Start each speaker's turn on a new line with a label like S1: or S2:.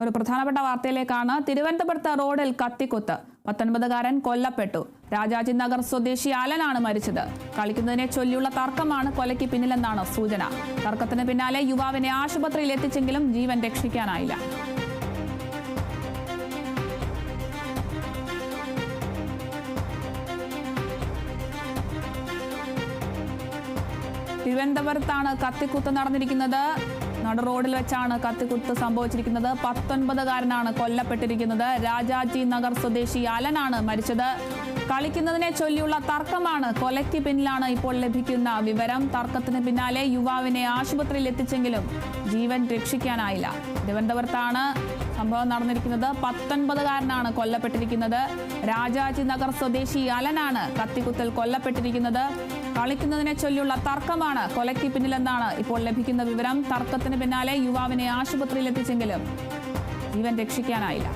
S1: ഒരു പ്രധാനപ്പെട്ട വാർത്തയിലേക്കാണ്. തിരുവനന്തപുരത്ത് റോഡിൽ കത്തിക്കുത്ത്, 19കാരൻ കൊല്ലപ്പെട്ടു. രാജാജി നഗർ സ്വദേശി അലനാണ് മരിച്ചത്. കളിക്കുന്നതിനെ ചൊല്ലിയുള്ള തർക്കമാണ് കൊലയ്ക്ക് പിന്നിലെന്നാണ് സൂചന. തർക്കത്തിന് പിന്നാലെ യുവാവിനെ ആശുപത്രിയിൽ എത്തിച്ചെങ്കിലും ജീവൻ രക്ഷിക്കാനായില്ല. തിരുവനന്തപുരത്താണ് കത്തിക്കുത്ത് നടന്നിരിക്കുന്നത്. നട റോഡിൽ വെച്ചാണ് കത്തിക്കുത്ത് സംഭവിച്ചിരിക്കുന്നത്. 19കാരനാണ് കൊല്ലപ്പെട്ടിരിക്കുന്നത്. രാജാജി നഗർ സ്വദേശി അലനാണ് മരിച്ചത്. കളിക്കുന്നതിനെ ചൊല്ലിയുള്ള തർക്കമാണ് കൊലയ്ക്ക് പിന്നിലാണ് ഇപ്പോൾ ലഭിക്കുന്ന വിവരം. തർക്കത്തിന് പിന്നാലെ യുവാവിനെ ആശുപത്രിയിൽ എത്തിച്ചെങ്കിലും ജീവൻ രക്ഷിക്കാനായില്ല. തിരുവനന്തപുരത്താണ് സംഭവം നടന്നിരിക്കുന്നത്. 19കാരനാണ് കൊല്ലപ്പെട്ടിരിക്കുന്നത്. രാജാജി നഗർ സ്വദേശി അലനാണ് കത്തിക്കുത്തിൽ കൊല്ലപ്പെട്ടിരിക്കുന്നത്. കളിക്കുന്നതിനെ ചൊല്ലിയുള്ള തർക്കമാണ് കൊലയ്ക്ക് പിന്നിലെന്നാണ് ഇപ്പോൾ ലഭിക്കുന്ന വിവരം. തർക്കത്തിന് പിന്നാലെ യുവാവിനെ ആശുപത്രിയിൽ എത്തിച്ചെങ്കിലും ജീവൻ രക്ഷിക്കാനായില്ല.